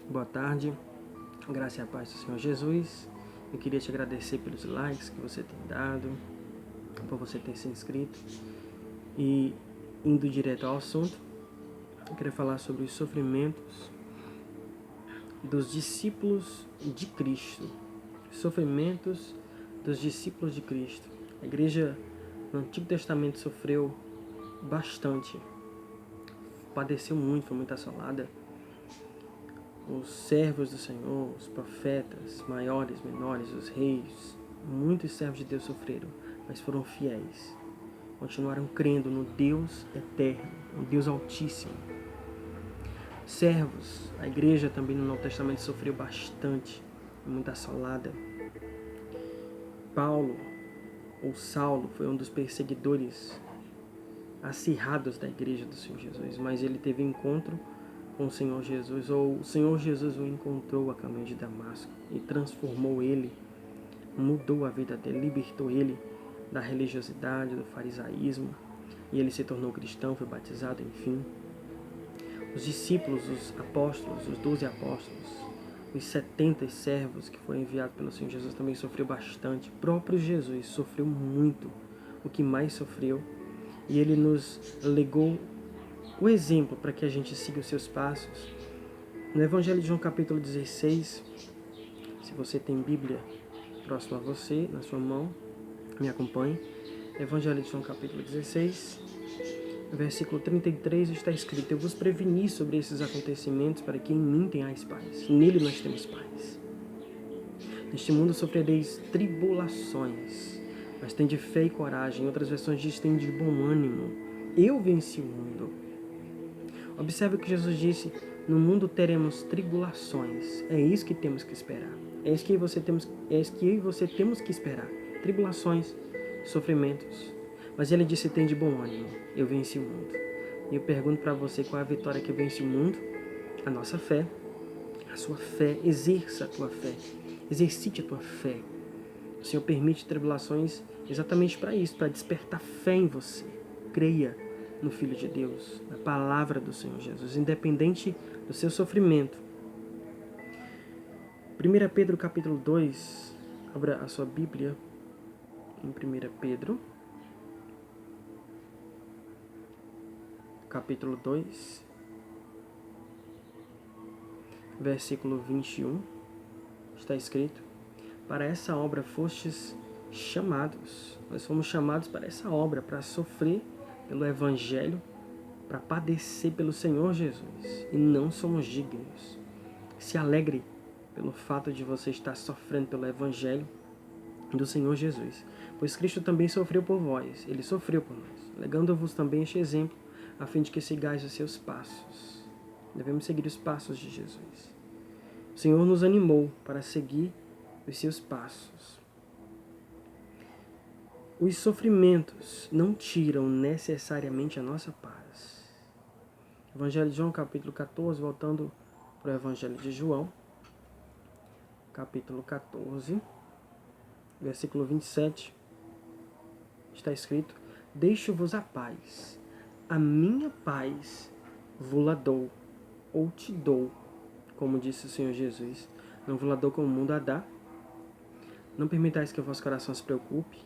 Boa tarde, graça e a paz do Senhor Jesus. Eu queria te agradecer pelos likes que você tem dado, por você ter se inscrito. E indo direto ao assunto, eu queria falar sobre os sofrimentos dos discípulos de Cristo. Sofrimentos dos discípulos de Cristo. A igreja no Antigo Testamento sofreu bastante, padeceu muito, foi muito assolada. Os servos do Senhor, os profetas, maiores, menores, os reis, muitos servos de Deus sofreram, mas foram fiéis. Continuaram crendo no Deus eterno, no Deus altíssimo. Servos, a igreja também no Novo Testamento sofreu bastante, muito assolada. Paulo, ou Saulo, foi um dos perseguidores acirrados da igreja do Senhor Jesus, mas ele teve encontro com o Senhor Jesus, ou o Senhor Jesus o encontrou a caminho de Damasco e transformou ele, mudou a vida dele, libertou ele da religiosidade, do farisaísmo, e ele se tornou cristão, foi batizado, enfim. Os discípulos, os apóstolos, os 12 apóstolos, os 70 servos que foram enviados pelo Senhor Jesus também sofreu bastante. O próprio Jesus sofreu muito, o que mais sofreu, e ele nos legou o exemplo para que a gente siga os seus passos. No Evangelho de João capítulo 16, se você tem Bíblia próximo a você, na sua mão, me acompanhe. Evangelho de João capítulo 16, versículo 33 está escrito: eu vos preveni sobre esses acontecimentos para que em mim tenhais paz. Nele nós temos paz. Neste mundo sofrereis tribulações, mas tende fé e coragem. Em outras versões diz: tende bom ânimo. Eu venci o mundo. Observe o que Jesus disse: no mundo teremos tribulações. É isso que temos que esperar. É isso que eu e você temos que esperar. Tribulações, sofrimentos. Mas ele disse: tem de bom ânimo. Eu venci o mundo. E eu pergunto para você: qual é a vitória que vence o mundo? A nossa fé. A sua fé. Exerça a tua fé. Exercite a tua fé. O Senhor permite tribulações exatamente para isso, para despertar fé em você. Creia no Filho de Deus, na palavra do Senhor Jesus, independente do seu sofrimento. 1 Pedro capítulo 2, abra a sua Bíblia em 1 Pedro, capítulo 2, versículo 21, está escrito: para essa obra fostes chamados. Nós fomos chamados para essa obra, para sofrer pelo Evangelho, para padecer pelo Senhor Jesus, e não somos dignos. Se alegre pelo fato de você estar sofrendo pelo Evangelho do Senhor Jesus, pois Cristo também sofreu por vós, ele sofreu por nós, legando-vos também este exemplo, a fim de que sigais os seus passos. Devemos seguir os passos de Jesus. O Senhor nos animou para seguir os seus passos. Os sofrimentos não tiram necessariamente a nossa paz. Evangelho de João, capítulo 14, voltando para o Evangelho de João, capítulo 14, versículo 27, está escrito: deixo-vos a paz, a minha paz vos-la dou, ou te dou, como disse o Senhor Jesus, não vos-la dou como o mundo a dá. Não permitais que o vosso coração se preocupe,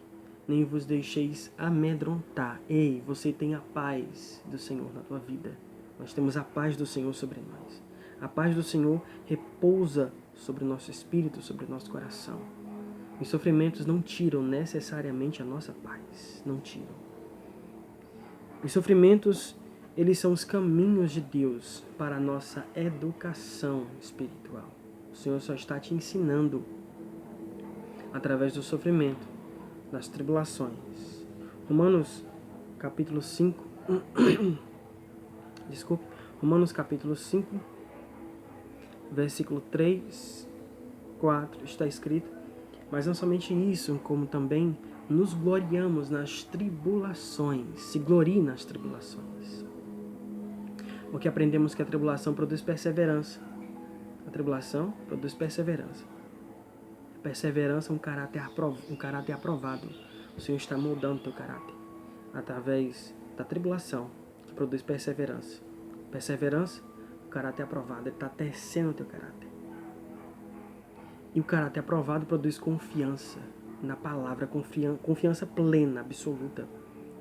nem vos deixeis amedrontar. Ei, você tem a paz do Senhor na tua vida. Nós temos a paz do Senhor sobre nós. A paz do Senhor repousa sobre o nosso espírito, sobre o nosso coração. Os sofrimentos não tiram necessariamente a nossa paz. Não tiram. Os sofrimentos, eles são os caminhos de Deus para a nossa educação espiritual. O Senhor só está te ensinando através do sofrimento, das tribulações. Romanos capítulo 5, Romanos capítulo 5, versículo 3, 4, está escrito: mas não somente isso, como também nos gloriamos nas tribulações. Se glorie nas tribulações. Porque aprendemos que a tribulação produz perseverança. A tribulação produz perseverança. Perseverança é um caráter aprovado. O Senhor está moldando o teu caráter através da tribulação, que produz perseverança. Perseverança O caráter aprovado, ele está tecendo o teu caráter. E o caráter aprovado produz confiança na palavra, confiança plena, absoluta.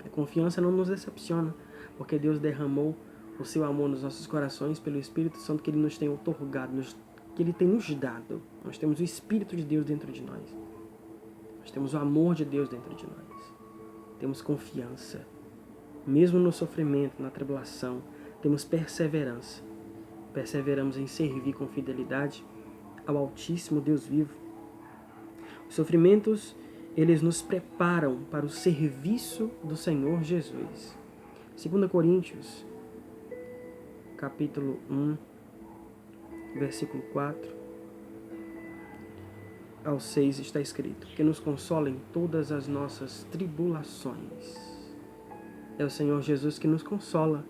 A confiança não nos decepciona, porque Deus derramou o seu amor nos nossos corações pelo Espírito Santo que Ele nos tem outorgado, que Ele tem nos dado. Nós temos o Espírito de Deus dentro de nós. Nós temos o amor de Deus dentro de nós. Temos confiança. Mesmo no sofrimento, na tribulação, temos perseverança. Perseveramos em servir com fidelidade ao Altíssimo Deus vivo. Os sofrimentos, eles nos preparam para o serviço do Senhor Jesus. 2 Coríntios, capítulo 1, versículo 4 ao 6 está escrito: que nos consola em todas as nossas tribulações. É o Senhor Jesus que nos consola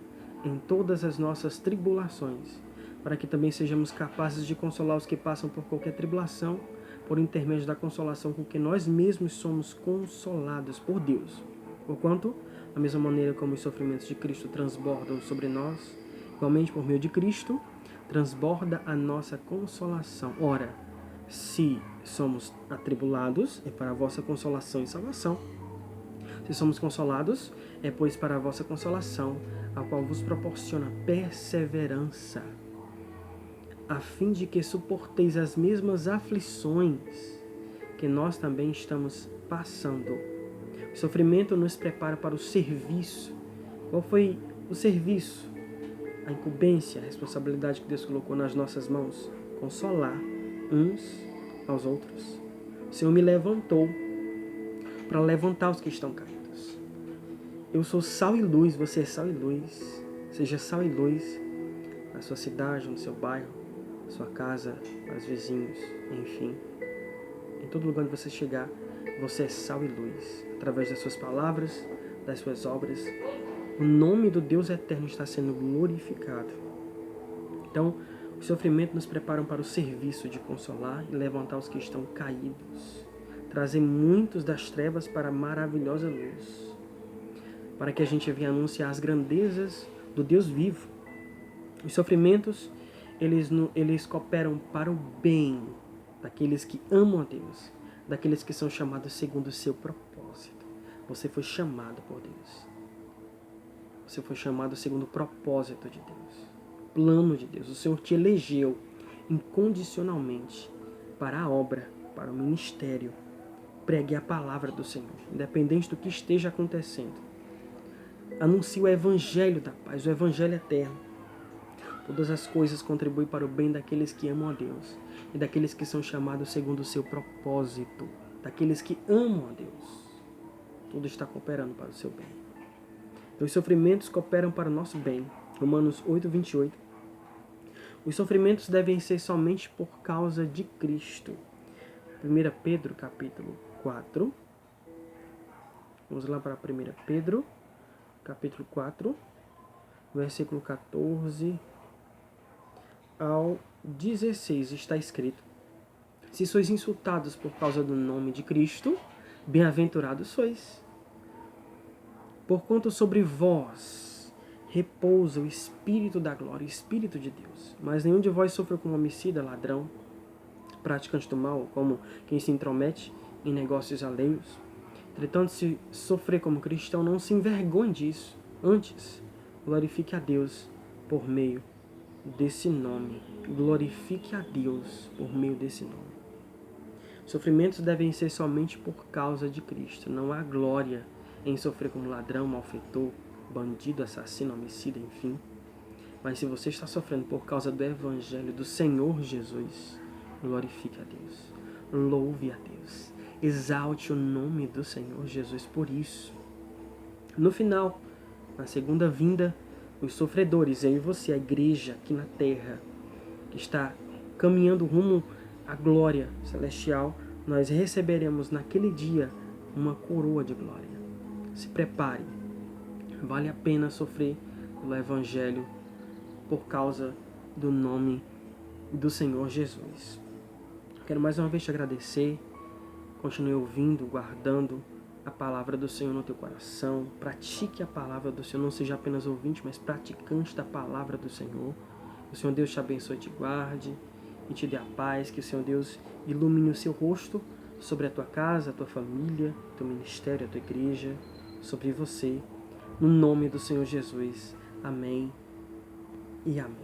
em todas as nossas tribulações, para que também sejamos capazes de consolar os que passam por qualquer tribulação, por intermédio da consolação com que nós mesmos somos consolados por Deus. Porquanto, da mesma maneira como os sofrimentos de Cristo transbordam sobre nós, igualmente por meio de Cristo, transborda a nossa consolação. Ora, se somos atribulados, é para a vossa consolação e salvação. Se somos consolados, é pois para a vossa consolação, a qual vos proporciona perseverança, a fim de que suporteis as mesmas aflições que nós também estamos passando. O sofrimento nos prepara para o serviço. Qual foi o serviço? A incumbência, a responsabilidade que Deus colocou nas nossas mãos. Consolar uns aos outros. O Senhor me levantou para levantar os que estão caídos. Eu sou sal e luz, você é sal e luz. Seja sal e luz na sua cidade, no seu bairro, na sua casa, aos vizinhos, enfim. Em todo lugar onde você chegar, você é sal e luz. Através das suas palavras, das suas obras, o nome do Deus eterno está sendo glorificado. Então, o sofrimento nos prepara para o serviço de consolar e levantar os que estão caídos. Trazer muitos das trevas para a maravilhosa luz. Para que a gente venha anunciar as grandezas do Deus vivo. Os sofrimentos, eles cooperam para o bem daqueles que amam a Deus. Daqueles que são chamados segundo o seu propósito. Você foi chamado por Deus. Você foi chamado segundo o propósito de Deus. Plano de Deus. O Senhor te elegeu incondicionalmente para a obra, para o ministério. Pregue a palavra do Senhor, independente do que esteja acontecendo. Anuncie o evangelho da paz, o evangelho eterno. Todas as coisas contribuem para o bem daqueles que amam a Deus e daqueles que são chamados segundo o seu propósito, daqueles que amam a Deus. Tudo está cooperando para o seu bem. Então, os sofrimentos cooperam para o nosso bem. Romanos 8, 28. Os sofrimentos devem ser somente por causa de Cristo. 1 Pedro, capítulo 4. Vamos lá para 1 Pedro, capítulo 4, versículo 14 ao 16. Está escrito: se sois insultados por causa do nome de Cristo, bem-aventurados sois. Porquanto sobre vós repousa o Espírito da glória, o Espírito de Deus. Mas nenhum de vós sofre como homicida, ladrão, praticante do mal, como quem se intromete em negócios alheios. Entretanto, se sofrer como cristão, não se envergonhe disso. Antes, glorifique a Deus por meio desse nome. Glorifique a Deus por meio desse nome. Sofrimentos devem ser somente por causa de Cristo. Não há glória em sofrer como ladrão, malfeitor, bandido, assassino, homicida, enfim. Mas se você está sofrendo por causa do Evangelho do Senhor Jesus, glorifique a Deus. Louve a Deus. Exalte o nome do Senhor Jesus por isso. No final, na segunda vinda, os sofredores, eu e você, a igreja aqui na terra, que está caminhando rumo à glória celestial, nós receberemos naquele dia uma coroa de glória. Se prepare. Vale a pena sofrer pelo Evangelho por causa do nome do Senhor Jesus. Quero mais uma vez te agradecer. Continue ouvindo, guardando a palavra do Senhor no teu coração. Pratique a palavra do Senhor. Não seja apenas ouvinte, mas praticante da palavra do Senhor. o Senhor Deus te abençoe e te guarde e te dê a paz, que o Senhor Deus ilumine o seu rosto sobre a tua casa, a tua família, teu ministério, a tua igreja, sobre você, no nome do Senhor Jesus. Amém e amém.